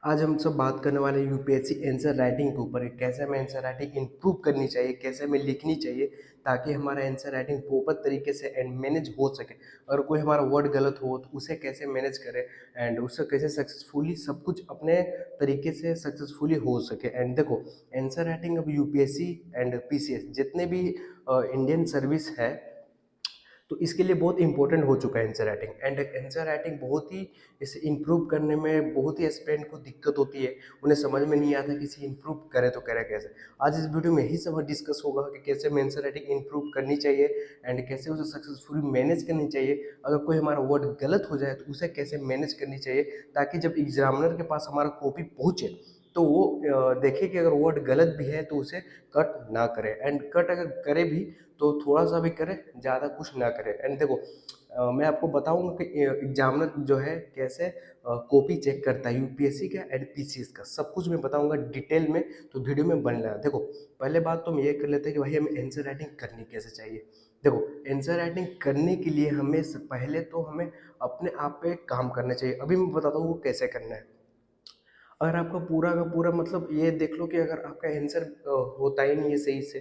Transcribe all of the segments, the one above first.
आज हम सब बात करने वाले हैं यूपीएससी आंसर राइटिंग के ऊपर, कैसे हमें आंसर राइटिंग इंप्रूव करनी चाहिए, कैसे हमें लिखनी चाहिए ताकि हमारा आंसर राइटिंग प्रॉपर तरीके से एंड मैनेज हो सके। अगर कोई हमारा वर्ड गलत हो तो उसे कैसे मैनेज करें एंड उससे कैसे सक्सेसफुली सब कुछ अपने तरीके से सक्सेसफुली हो सके। एंड देखो, आंसर राइटिंग अब यूपीएससी एंड पीसीएस जितने भी इंडियन सर्विस है तो इसके लिए बहुत इंपॉर्टेंट हो चुका है answer writing. And answer writing बहुत ही इसे इंप्रूव करने में बहुत ही एस्पिरेंट को दिक्कत होती है, उन्हें समझ में नहीं आता कि इसे इंप्रूव करे तो करे कैसे। आज इस वीडियो में यही सब डिस्कस होगा कि कैसे हमें आंसर राइटिंग इंप्रूव करनी चाहिए एंड कैसे उसे सक्सेसफुली मैनेज करनी चाहिए। अगर कोई हमारा वर्ड गलत हो जाए तो उसे कैसे मैनेज करनी चाहिए ताकि जब एग्जामिनर के पास हमारा कॉपी पहुँचे तो वो देखे कि अगर वर्ड गलत भी है तो उसे कट ना करे, एंड कट अगर करे भी तो थोड़ा सा भी करे, ज़्यादा कुछ ना करे। एंड देखो, मैं आपको बताऊंगा कि एग्जामिनर जो है कैसे कॉपी चेक करता है यूपीएससी का एंड पीसीएस का, सब कुछ मैं बताऊंगा डिटेल में। तो वीडियो में बन रहा है। देखो, पहले बात तो हम ये कर लेते हैं कि भाई हमें आंसर राइटिंग करनी कैसे चाहिए। देखो, आंसर राइटिंग करने के लिए हमें पहले तो हमें अपने आप पे काम करना चाहिए। अभी मैं बताता हूँ वो कैसे करना है। अगर आपका पूरा का पूरा मतलब ये देख लो कि अगर आपका आंसर होता ही नहीं है सही से,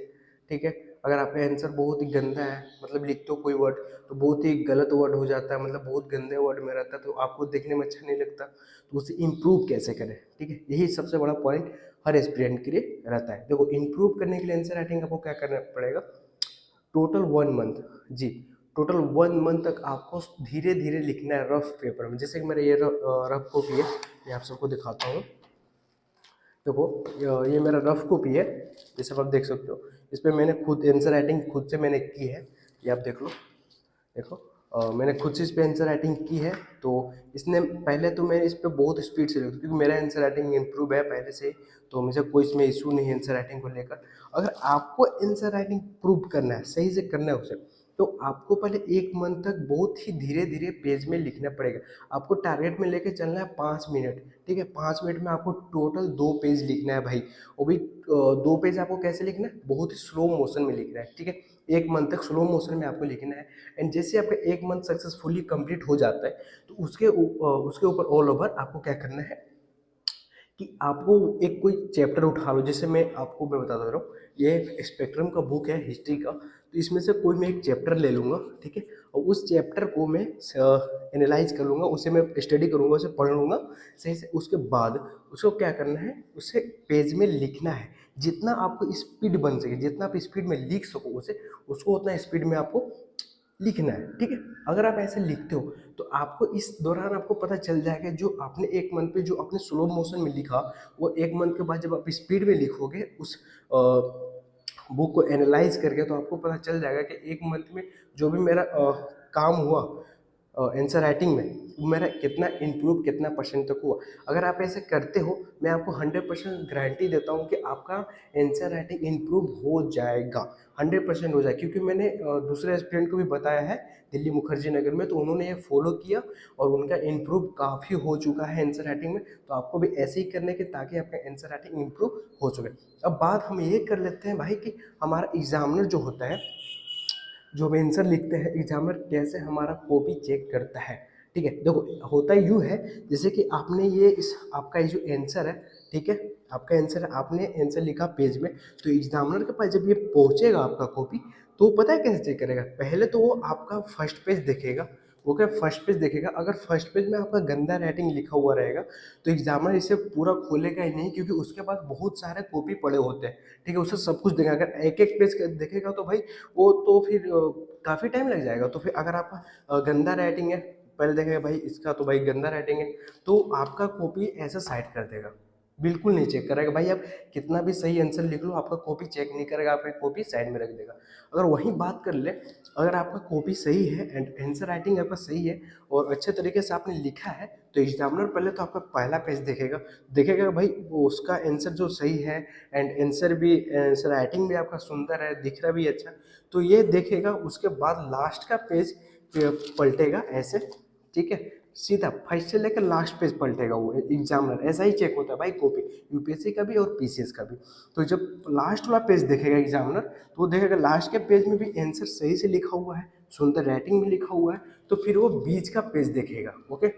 ठीक है, अगर आपका आंसर बहुत ही गंदा है, मतलब लिखते हो कोई वर्ड तो बहुत ही गलत वर्ड हो जाता है, मतलब बहुत गंदे वर्ड में रहता है तो आपको देखने में अच्छा नहीं लगता, तो उसे इम्प्रूव कैसे करें। ठीक है, यही सबसे बड़ा पॉइंट हर एस्पिरेंट के लिए रहता है। देखो, इम्प्रूव करने के लिए आंसर राइटिंग आपको क्या करना पड़ेगा, टोटल 1 मंथ, जी, टोटल 1 मंथ तक आपको धीरे धीरे लिखना है रफ पेपर में। जैसे कि मेरा ये रफ कॉपी है, मैं आप सबको दिखाता हूँ। देखो, ये मेरा रफ कॉपी है, जैसे आप देख सकते हो। इस पर मैंने खुद आंसर राइटिंग खुद से मैंने की है, ये आप देख लो। देखो, मैंने खुद से इस पे आंसर राइटिंग की है। तो इसने पहले तो मैं इस पे बहुत स्पीड से लिखता हूँ क्योंकि मेरा आंसर राइटिंग इम्प्रूव है पहले से ही, तो मुझे कोई इसमें इशू नहीं है आंसर राइटिंग को लेकर। अगर आपको आंसर राइटिंग प्रूव करना है, सही से करना है उसे, तो आपको पहले 1 मंथ तक बहुत ही धीरे धीरे पेज में लिखना पड़ेगा। आपको टारगेट में लेके चलना है 5 मिनट, ठीक है। 5 मिनट में आपको टोटल 2 पेज लिखना है भाई। वो भी 2 पेज आपको कैसे लिखना है, बहुत ही स्लो मोशन में लिखना है, ठीक है। 1 मंथ तक स्लो मोशन में आपको लिखना है। एंड जैसे आपका 1 मंथ सक्सेसफुली कंप्लीट हो जाता है तो उसके ऊपर ऑल ओवर आपको क्या करना है कि आपको एक कोई चैप्टर उठा लो। जैसे मैं बता दे रहा हूँ, ये स्पेक्ट्रम का बुक है हिस्ट्री का, तो इसमें से कोई मैं एक चैप्टर ले लूँगा, ठीक है, और उस चैप्टर को मैं एनालाइज कर लूँगा, उसे मैं स्टडी करूँगा, उसे पढ़ लूँगा सही से। उसके बाद उसको क्या करना है, उसे पेज में लिखना है। जितना आपको स्पीड बन सके, जितना आप स्पीड में लिख सको उसे, उसको उतना स्पीड में आपको लिखना है, ठीक है। अगर आप ऐसे लिखते हो तो आपको इस दौरान आपको पता चल जाएगा जो आपने 1 मंथ पे जो आपने स्लो मोशन में लिखा, वो 1 मंथ के बाद जब आप स्पीड में लिखोगे उस बुक को एनालाइज करके, तो आपको पता चल जाएगा कि 1 मंथ में जो भी मेरा काम हुआ आंसर राइटिंग में, वो मेरा कितना इम्प्रूव, कितना परसेंट तक हुआ। अगर आप ऐसे करते हो, मैं आपको 100% गारंटी देता हूँ कि आपका आंसर राइटिंग इम्प्रूव हो जाएगा, 100% हो जाएगा। क्योंकि मैंने दूसरे स्टूडेंट को भी बताया है दिल्ली मुखर्जी नगर में, तो उन्होंने ये फॉलो किया और उनका इम्प्रूव काफ़ी हो चुका है आंसर राइटिंग में। तो आपको भी ऐसे ही करने की, ताकि आपका आंसर राइटिंग इम्प्रूव हो सके। अब बात हम ये कर लेते हैं भाई कि हमारा एग्जामिनर जो होता है, जो हम आंसर लिखते हैं, एग्जामिनर कैसे हमारा कॉपी चेक करता है। ठीक है, देखो होता यूँ है, जैसे कि आपने ये इस आपका ये जो आंसर है, ठीक है, आपका आंसर है, आपने आंसर लिखा पेज में, तो एग्जामिनर के पास जब ये पहुंचेगा आपका कॉपी, तो वो पता है कैसे चेक करेगा। पहले तो वो आपका फर्स्ट पेज देखेगा, वो क्या फर्स्ट पेज देखेगा। अगर फर्स्ट पेज में आपका गंदा राइटिंग लिखा हुआ रहेगा तो एग्जामिनर इसे पूरा खोलेगा ही नहीं, क्योंकि उसके पास बहुत सारे कॉपी पड़े होते हैं, ठीक है, उसे सब कुछ देखेगा। अगर एक एक पेज देखेगा तो भाई वो तो फिर काफ़ी टाइम लग जाएगा। तो फिर अगर आपका गंदा राइटिंग है, पहले देखेगा भाई इसका तो भाई गंदा राइटिंग है, तो आपका कॉपी ऐसा साइड कर देगा, बिल्कुल नहीं चेक करेगा। भाई आप कितना भी सही आंसर लिख लो, आपका कॉपी चेक नहीं करेगा, आपकी कॉपी साइड में रख देगा। अगर वहीं बात कर ले, अगर आपका कॉपी सही है एंड आंसर राइटिंग आपका सही है और अच्छे तरीके से आपने लिखा है, तो एग्जामिनर पहले तो आपका पहला पेज देखेगा, देखेगा भाई वो उसका आंसर जो सही है एंड आंसर राइटिंग भी आपका सुंदर है, दिख रहा भी अच्छा, तो ये देखेगा। उसके बाद लास्ट का पेज पलटेगा ऐसे, ठीक है, सीधा फर्स्ट से लेकर लास्ट पेज पलटेगा वो एग्जामिनर। ऐसा ही चेक होता है भाई कॉपी, यूपीएससी का भी और पीसीएस का भी। तो जब लास्ट वाला पेज देखेगा एग्जामिनर, तो वो देखेगा लास्ट के पेज में भी आंसर सही से लिखा हुआ है, सुंदर राइटिंग में लिखा हुआ है, तो फिर वो बीच का पेज देखेगा। ओके,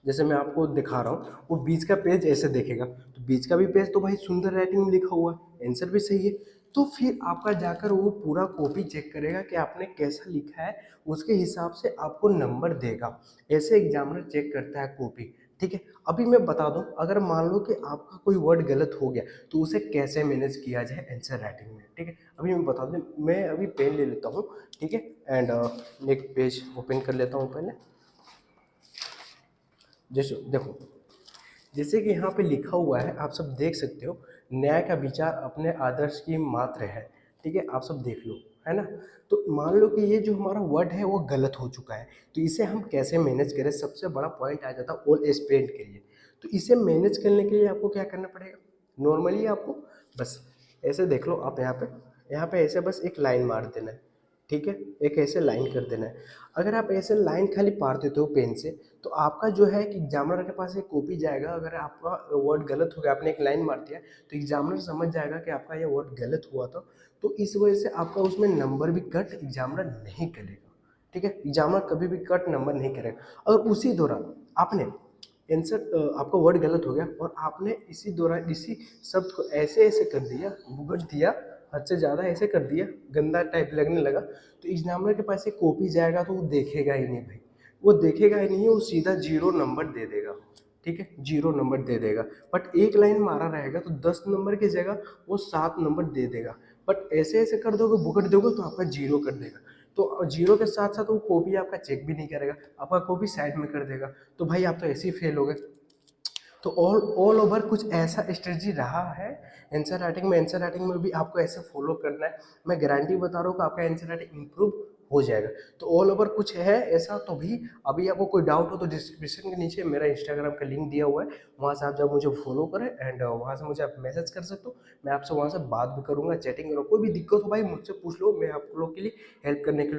जैसे मैं आपको दिखा रहा हूँ, वो बीच का पेज ऐसे देखेगा, तो बीच का भी पेज तो भाई सुंदर राइटिंग में लिखा हुआ है, आंसर भी सही है। तो फिर आपका जाकर वो पूरा कॉपी चेक करेगा कि आपने कैसा लिखा है, उसके हिसाब से आपको नंबर देगा। ऐसे एग्जामिनर चेक करता है कॉपी, ठीक है। अभी मैं बता दूं, अगर मान लो कि आपका कोई वर्ड गलत हो गया, तो उसे कैसे मैनेज किया जाए आंसर राइटिंग में, ठीक है। अभी मैं बता दूं, मैं अभी पेन ले लेता हूँ, ठीक है, एंड एक पेज ओपन कर लेता हूँ पहले। जैसे देखो, जैसे कि यहाँ पे लिखा हुआ है, आप सब देख सकते हो, न्याय का विचार अपने आदर्श की मात्र है, ठीक है, आप सब देख लो, है ना। तो मान लो कि ये जो हमारा वर्ड है वो गलत हो चुका है, तो इसे हम कैसे मैनेज करें, सबसे बड़ा पॉइंट आ जाता है ऑल एस्पिरेंट के लिए। तो इसे मैनेज करने के लिए आपको क्या करना पड़ेगा, नॉर्मली आपको बस ऐसे देख लो, आप यहाँ पे ऐसे बस एक लाइन मार देना है, ठीक है, एक ऐसे लाइन कर देना है। अगर आप ऐसे लाइन खाली पार देते हो पेन से, तो आपका जो है कि एग्जामिनर के पास एक कॉपी जाएगा, अगर आपका वर्ड गलत हो गया, आपने एक लाइन मार दिया, तो एग्जामिनर समझ जाएगा कि आपका ये वर्ड गलत हुआ था, तो इस वजह से आपका उसमें नंबर भी कट एग्जामिनर नहीं करेगा, ठीक है। एग्जामिनर कभी भी कट नंबर नहीं करेगा। और उसी दौरान आपने आंसर, आपका वर्ड गलत हो गया और आपने इसी दौरान इसी शब्द को ऐसे ऐसे कर दिया, भुगट दिया, हद से ज़्यादा ऐसे कर दिया, गंदा टाइप लगने लगा, तो एग्जामिनर के पास एक कॉपी जाएगा तो वो देखेगा ही नहीं भाई, वो देखेगा ही नहीं, वो सीधा 0 नंबर दे देगा, ठीक है, 0 नंबर दे देगा। बट एक लाइन मारा रहेगा तो 10 नंबर की जगह वो 7 नंबर दे देगा। बट ऐसे ऐसे कर दोगे, भुगट दोगे, तो आपका 0 कर देगा। तो 0 के साथ साथ वो कॉपी आपका चेक भी नहीं करेगा, आपका कॉपी साइड में कर देगा। तो भाई आप तो ऐसे ही फेल हो गए। तो ऑल ओवर कुछ ऐसा स्ट्रेटजी रहा है आंसर राइटिंग में। आंसर राइटिंग में भी आपको ऐसे फॉलो करना है, मैं गारंटी बता रहा हूँ कि आपका आंसर राइटिंग इंप्रूव हो जाएगा। तो ऑल ओवर कुछ है ऐसा, तो भी अभी आपको कोई डाउट हो तो डिस्क्रिप्शन के नीचे मेरा इंस्टाग्राम का लिंक दिया हुआ है, वहाँ से आप जब मुझे फॉलो करें, एंड वहाँ से मुझे आप मैसेज कर सकते हो, मैं आपसे वहाँ से बात भी करूँगा, चैटिंग करूँगा। कोई भी दिक्कत हो भाई मुझसे पूछ लो, मैं आप लोग के लिए हेल्प करने के लिए